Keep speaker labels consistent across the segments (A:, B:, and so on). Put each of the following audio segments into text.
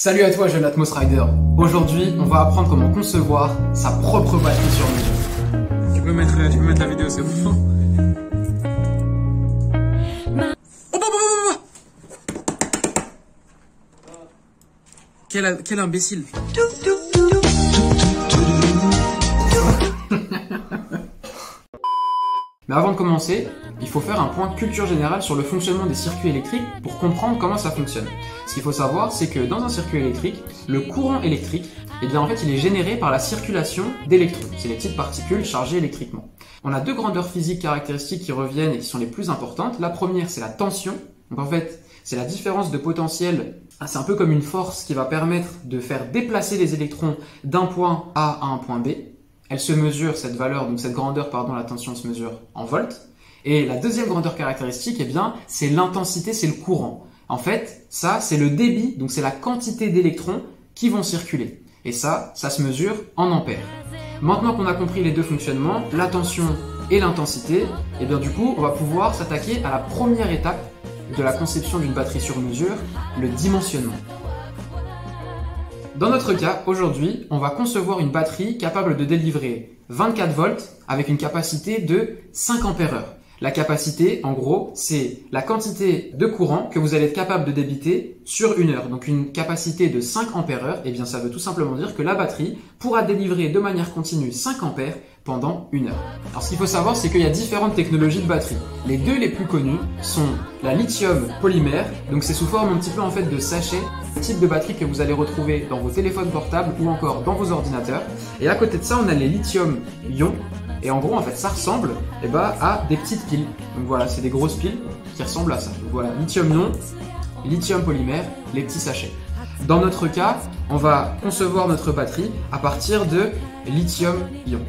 A: Salut à toi jeune Atmos Rider. Aujourd'hui, on va apprendre comment concevoir sa propre batterie sur mesure.
B: Tu peux mettre la vidéo, c'est bon. Quel imbécile.
A: Mais avant de commencer, il faut faire un point culture générale sur le fonctionnement des circuits électriques pour comprendre comment ça fonctionne. Ce qu'il faut savoir, c'est que dans un circuit électrique, le courant électrique, en fait, il est généré par la circulation d'électrons. C'est les petites particules chargées électriquement. On a deux grandeurs physiques caractéristiques qui reviennent et qui sont les plus importantes. La première, c'est la tension. Donc en fait, c'est la différence de potentiel. C'est un peu comme une force qui va permettre de faire déplacer les électrons d'un point A à un point B. Elle se mesure, cette valeur, donc cette grandeur, la tension se mesure en volts. Et la deuxième grandeur caractéristique, c'est l'intensité, c'est le courant. En fait, ça, c'est le débit, donc c'est la quantité d'électrons qui vont circuler. Et ça se mesure en ampères. Maintenant qu'on a compris les deux fonctionnements, la tension et l'intensité, du coup, on va pouvoir s'attaquer à la première étape de la conception d'une batterie sur mesure, le dimensionnement. Dans notre cas, aujourd'hui, on va concevoir une batterie capable de délivrer 24 volts avec une capacité de 5 ampères-heure. La capacité, en gros, c'est la quantité de courant que vous allez être capable de débiter sur une heure. Donc une capacité de 5 ampères-heure, ça veut tout simplement dire que la batterie pourra délivrer de manière continue 5 ampères pendant une heure. Alors ce qu'il faut savoir, c'est qu'il y a différentes technologies de batterie. Les deux les plus connues sont la lithium polymère, donc c'est sous forme un petit peu de sachet, le type de batterie que vous allez retrouver dans vos téléphones portables ou encore dans vos ordinateurs. Et à côté de ça, on a les lithium-ion. Et en gros, ça ressemble à des petites piles. Donc voilà, c'est des grosses piles qui ressemblent à ça. Donc voilà, lithium-ion, lithium polymère, les petits sachets. Dans notre cas, on va concevoir notre batterie à partir de lithium-ion.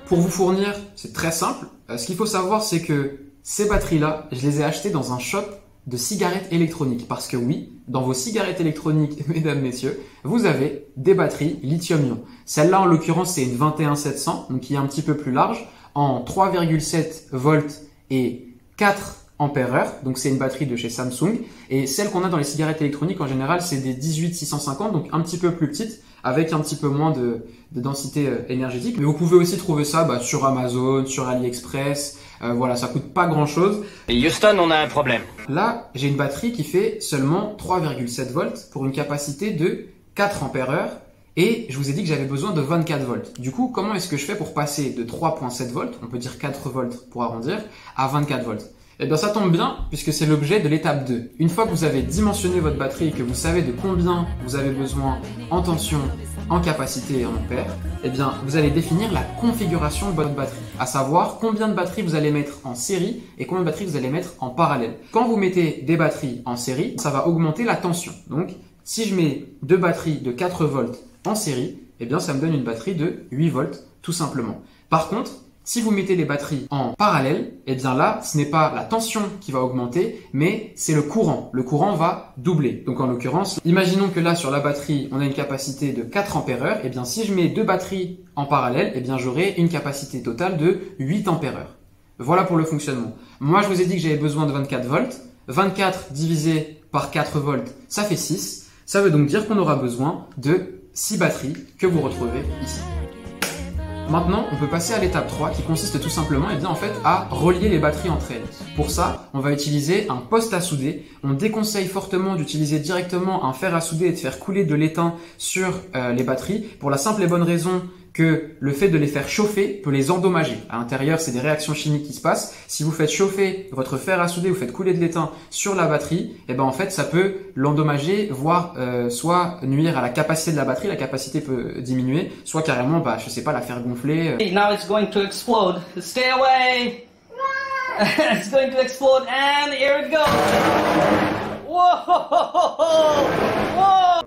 A: Pour vous fournir, c'est très simple. Ce qu'il faut savoir, c'est que ces batteries-là, je les ai achetées dans un shop de cigarettes électroniques. Parce que oui, dans vos cigarettes électroniques, mesdames, messieurs, vous avez des batteries lithium-ion. Celle-là, en l'occurrence, c'est une 21700, donc qui est un petit peu plus large, en 3,7 volts et 4 ampères-heure. Donc c'est une batterie de chez Samsung. Et celle qu'on a dans les cigarettes électroniques, en général, c'est des 18650, donc un petit peu plus petites, avec un petit peu moins de densité énergétique. Mais vous pouvez aussi trouver ça sur Amazon, sur AliExpress. Voilà, ça coûte pas grand chose.
C: Et Houston, on a un problème.
A: Là, j'ai une batterie qui fait seulement 3,7 volts pour une capacité de 4 ampères-heure. Et je vous ai dit que j'avais besoin de 24 volts. Du coup, comment est-ce que je fais pour passer de 3,7 volts, on peut dire 4 volts pour arrondir, à 24 volts? Ça tombe bien puisque c'est l'objet de l'étape 2. Une fois que vous avez dimensionné votre batterie et que vous savez de combien vous avez besoin en tension, en capacité et en ampères, vous allez définir la configuration de votre batterie. À savoir combien de batteries vous allez mettre en série et combien de batteries vous allez mettre en parallèle. Quand vous mettez des batteries en série, ça va augmenter la tension. Donc, si je mets deux batteries de 4 volts en série, ça me donne une batterie de 8 volts, tout simplement. Par contre, si vous mettez les batteries en parallèle, là, ce n'est pas la tension qui va augmenter, mais c'est le courant. Le courant va doubler. Donc en l'occurrence, imaginons que là, sur la batterie, on a une capacité de 4 ampères-heure. Si je mets deux batteries en parallèle, j'aurai une capacité totale de 8 ampères-heure. Voilà pour le fonctionnement. Moi, je vous ai dit que j'avais besoin de 24 volts. 24 divisé par 4 volts, ça fait 6. Ça veut donc dire qu'on aura besoin de 6 batteries que vous retrouvez ici. Maintenant, on peut passer à l'étape 3 qui consiste tout simplement à relier les batteries entre elles. Pour ça, on va utiliser un poste à souder. On déconseille fortement d'utiliser directement un fer à souder et de faire couler de l'étain sur les batteries pour la simple et bonne raison que le fait de les faire chauffer peut les endommager. À l'intérieur, c'est des réactions chimiques qui se passent. Si vous faites chauffer votre fer à souder, vous faites couler de l'étain sur la batterie, ça peut l'endommager, voire soit nuire à la capacité de la batterie, la capacité peut diminuer, soit carrément, la faire gonfler.
D: Now it's going to explode. Stay away! It's going to explode and here it goes! Whoa! Whoa!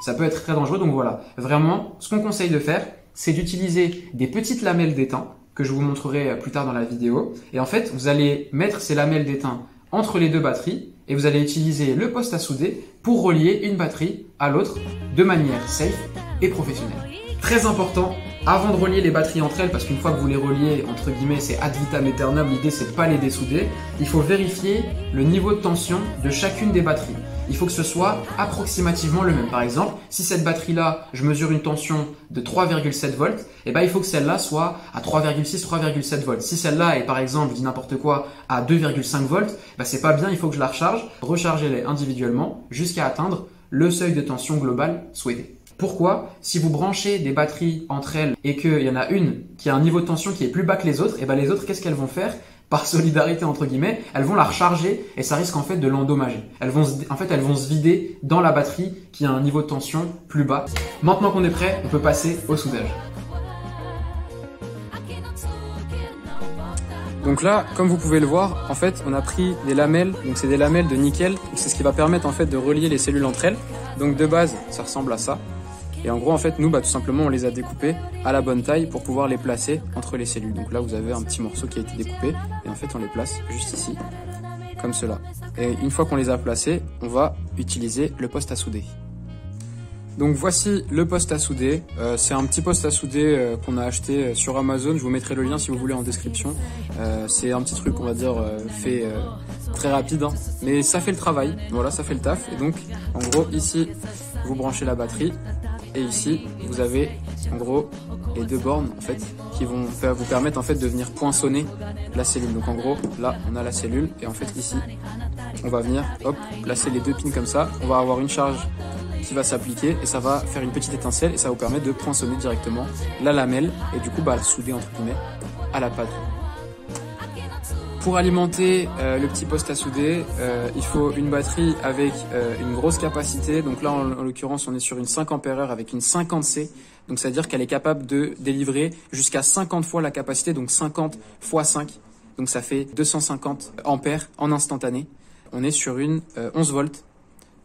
A: Ça peut être très dangereux, donc voilà. Vraiment, ce qu'on conseille de faire, c'est d'utiliser des petites lamelles d'étain que je vous montrerai plus tard dans la vidéo. Et en fait, vous allez mettre ces lamelles d'étain entre les deux batteries et vous allez utiliser le poste à souder pour relier une batterie à l'autre de manière safe et professionnelle. Très important, avant de relier les batteries entre elles, parce qu'une fois que vous les reliez, entre guillemets, c'est ad vitam aeternam, l'idée c'est de pas les dessouder, il faut vérifier le niveau de tension de chacune des batteries. il faut que ce soit approximativement le même. Par exemple, si cette batterie-là, je mesure une tension de 3,7 volts, et ben il faut que celle-là soit à 3,6, 3,7 volts. Si celle-là est par exemple, je dis n'importe quoi, à 2,5 volts, ben c'est pas bien, il faut que je la recharge, rechargez-les individuellement jusqu'à atteindre le seuil de tension global souhaité. Pourquoi? Si vous branchez des batteries entre elles et qu'il y en a une qui a un niveau de tension qui est plus bas que les autres, et ben les autres, qu'est-ce qu'elles vont faire? Par solidarité entre guillemets, elles vont la recharger et ça risque en fait de l'endommager. Elles vont se vider dans la batterie qui a un niveau de tension plus bas. Maintenant qu'on est prêt, on peut passer au soudage.
B: Donc là, comme vous pouvez le voir, en fait, on a pris des lamelles. Donc c'est des lamelles de nickel. C'est ce qui va permettre en fait de relier les cellules entre elles. Donc de base, ça ressemble à ça. Et en gros, en fait, nous, tout simplement, on les a découpées à la bonne taille pour pouvoir les placer entre les cellules. Donc là, vous avez un petit morceau qui a été découpé et en fait, on les place juste ici, comme cela. Et une fois qu'on les a placés, on va utiliser le poste à souder. Donc voici le poste à souder. C'est un petit poste à souder qu'on a acheté sur Amazon. Je vous mettrai le lien si vous voulez en description. C'est un petit truc, on va dire, fait très rapide, hein. Mais ça fait le travail. Voilà, ça fait le taf. Et donc, en gros, ici, vous branchez la batterie. Et ici, vous avez en gros les deux bornes en fait qui vont vous permettre en fait de venir poinçonner la cellule. Donc en gros, là, on a la cellule et en fait ici, on va venir hop placer les deux pins comme ça. On va avoir une charge qui va s'appliquer et ça va faire une petite étincelle et ça va vous permettre de poinçonner directement la lamelle et du coup la souder entre guillemets à la pâte. Pour alimenter le petit poste à souder, il faut une batterie avec une grosse capacité. Donc là, en l'occurrence, on est sur une 5 ampères avec une 50C. Donc ça veut dire qu'elle est capable de délivrer jusqu'à 50 fois la capacité, donc 50 x 5. Donc ça fait 250 ampères en instantané. On est sur une 11 volts.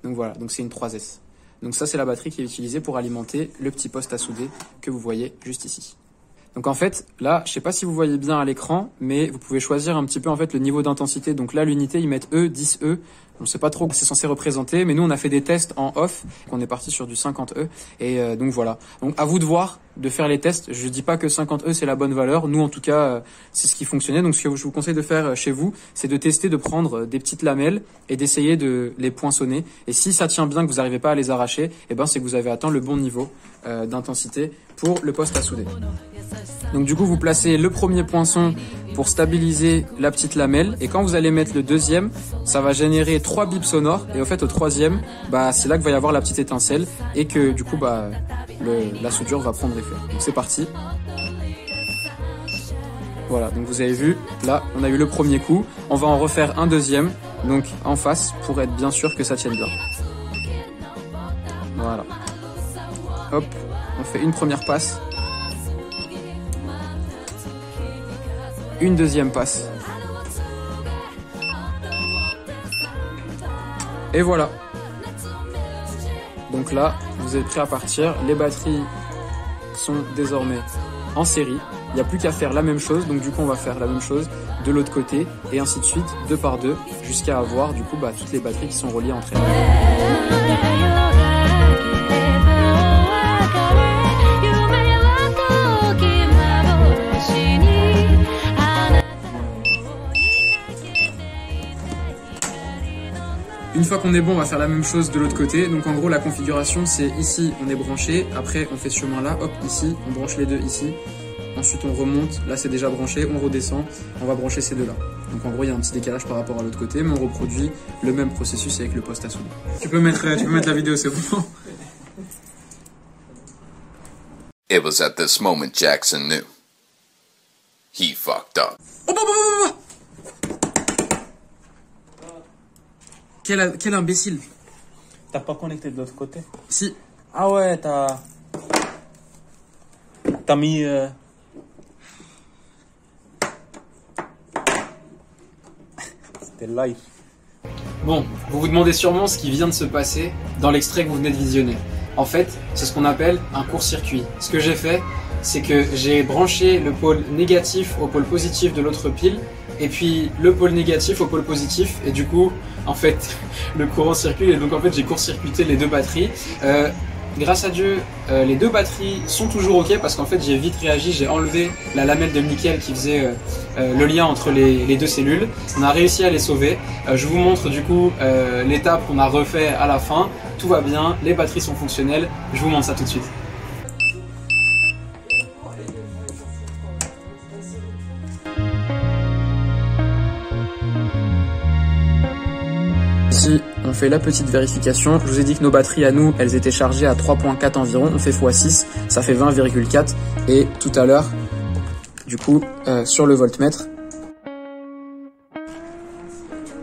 B: Donc voilà, donc c'est une 3S. Donc ça, c'est la batterie qui est utilisée pour alimenter le petit poste à souder que vous voyez juste ici. Donc en fait, là, je sais pas si vous voyez bien à l'écran, mais vous pouvez choisir un petit peu en fait le niveau d'intensité. Donc là, l'unité, ils mettent E, 10E. On sait pas trop ce que c'est censé représenter, mais nous, on a fait des tests en off. On est parti sur du 50E. Et donc voilà. Donc à vous de voir, de faire les tests. Je dis pas que 50E, c'est la bonne valeur. Nous, en tout cas, c'est ce qui fonctionnait. Donc ce que je vous conseille de faire chez vous, c'est de tester, de prendre des petites lamelles et d'essayer de les poinçonner. Et si ça tient bien, que vous n'arrivez pas à les arracher, eh ben, c'est que vous avez atteint le bon niveau d'intensité pour le poste à souder. Donc du coup, vous placez le premier poinçon pour stabiliser la petite lamelle et quand vous allez mettre le deuxième, ça va générer 3 bips sonores et au fait au troisième, c'est là que va y avoir la petite étincelle et que du coup la soudure va prendre effet. Donc c'est parti. Voilà, donc vous avez vu, là on a eu le premier coup, on va en refaire un deuxième, donc en face pour être bien sûr que ça tienne bien. Voilà. Hop, on fait une première passe. Une deuxième passe. Et voilà. Donc là, vous êtes prêts à partir. Les batteries sont désormais en série. Il n'y a plus qu'à faire la même chose. Donc du coup, on va faire la même chose de l'autre côté. Et ainsi de suite, 2 par 2, jusqu'à avoir du coup toutes les batteries qui sont reliées entre elles. Une fois qu'on est bon, on va faire la même chose de l'autre côté. Donc en gros, la configuration, c'est ici, on est branché. Après, on fait ce chemin-là. Hop, ici, on branche les deux ici. Ensuite, on remonte. Là, c'est déjà branché. On redescend. On va brancher ces deux-là. Donc en gros, il y a un petit décalage par rapport à l'autre côté. Mais on reproduit le même processus avec le poste à souder.
A: Tu peux mettre la vidéo, c'est bon.
C: It was at this moment Jackson knew. He fucked up.
A: Quel imbécile.
E: T'as pas connecté de l'autre côté?
A: Si.
E: Ah ouais, t'as mis... C'était live.
A: Bon, vous vous demandez sûrement ce qui vient de se passer dans l'extrait que vous venez de visionner. En fait, c'est ce qu'on appelle un court-circuit. Ce que j'ai fait, c'est que j'ai branché le pôle négatif au pôle positif de l'autre pile, et puis le pôle négatif au pôle positif, et du coup, en fait, le courant circule, et donc en fait, j'ai court-circuité les deux batteries.
B: grâce à Dieu, les deux batteries sont toujours ok parce qu'en fait j'ai vite réagi, j'ai enlevé la lamelle de nickel qui faisait le lien entre les deux cellules. On a réussi à les sauver. Je vous montre du coup l'étape qu'on a refait à la fin. Tout va bien, les batteries sont fonctionnelles. Je vous montre ça tout de suite. Ici, on fait la petite vérification. Je vous ai dit que nos batteries à nous, elles étaient chargées à 3.4 environ. On fait x6, ça fait 20,4. Et tout à l'heure, du coup, sur le voltmètre,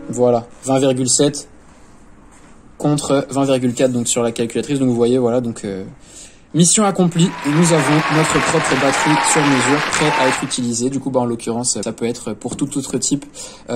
B: voilà, 20,7 contre 20,4 donc sur la calculatrice. Donc vous voyez, voilà, donc mission accomplie. Nous avons notre propre batterie sur mesure, prête à être utilisée. Du coup, en l'occurrence, ça peut être pour tout autre type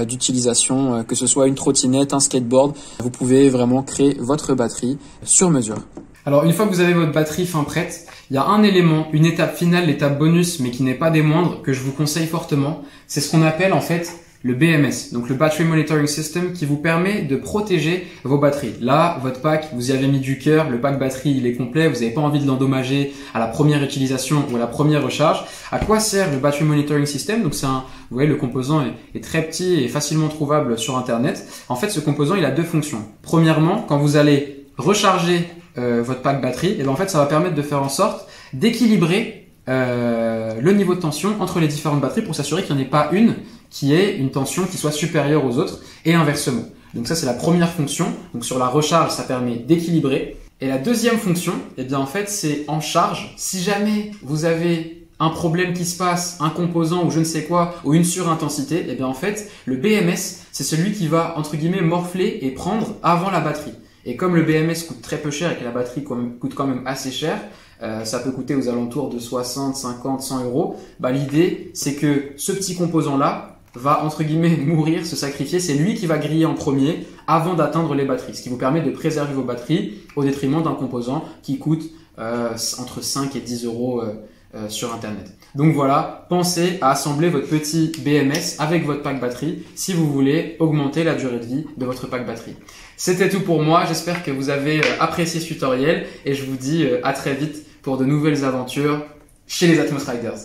B: d'utilisation, que ce soit une trottinette, un skateboard. Vous pouvez vraiment créer votre batterie sur mesure. Alors, une fois que vous avez votre batterie fin prête, il y a un élément, une étape finale, l'étape bonus, mais qui n'est pas des moindres, que je vous conseille fortement. C'est ce qu'on appelle en fait le BMS, donc le Battery Monitoring System, qui vous permet de protéger vos batteries. Là, votre pack, vous y avez mis du cœur, le pack batterie, il est complet, vous n'avez pas envie de l'endommager à la première utilisation ou à la première recharge. À quoi sert le Battery Monitoring System? Donc vous voyez, le composant est très petit et facilement trouvable sur Internet. En fait, ce composant, il a deux fonctions. Premièrement, quand vous allez recharger votre pack batterie, et en fait, ça va permettre de faire en sorte d'équilibrer le niveau de tension entre les différentes batteries pour s'assurer qu'il n'y en ait pas une qui ait une tension qui soit supérieure aux autres et inversement. Donc ça, c'est la première fonction. Donc sur la recharge, ça permet d'équilibrer. Et la deuxième fonction, eh bien en fait, c'est en charge. Si jamais vous avez un problème qui se passe, un composant ou je ne sais quoi, ou une surintensité, eh bien en fait, le BMS, c'est celui qui va, entre guillemets, morfler et prendre avant la batterie. Et comme le BMS coûte très peu cher et que la batterie coûte quand même assez cher, ça peut coûter aux alentours de 60, 50, 100 euros. Bah, l'idée, c'est que ce petit composant-là va, entre guillemets, mourir, se sacrifier. C'est lui qui va griller en premier avant d'atteindre les batteries. Ce qui vous permet de préserver vos batteries au détriment d'un composant qui coûte entre 5 et 10 euros sur Internet. Donc voilà, pensez à assembler votre petit BMS avec votre pack batterie si vous voulez augmenter la durée de vie de votre pack batterie. C'était tout pour moi. J'espère que vous avez apprécié ce tutoriel et je vous dis à très vite pour de nouvelles aventures chez les Atmos Riders.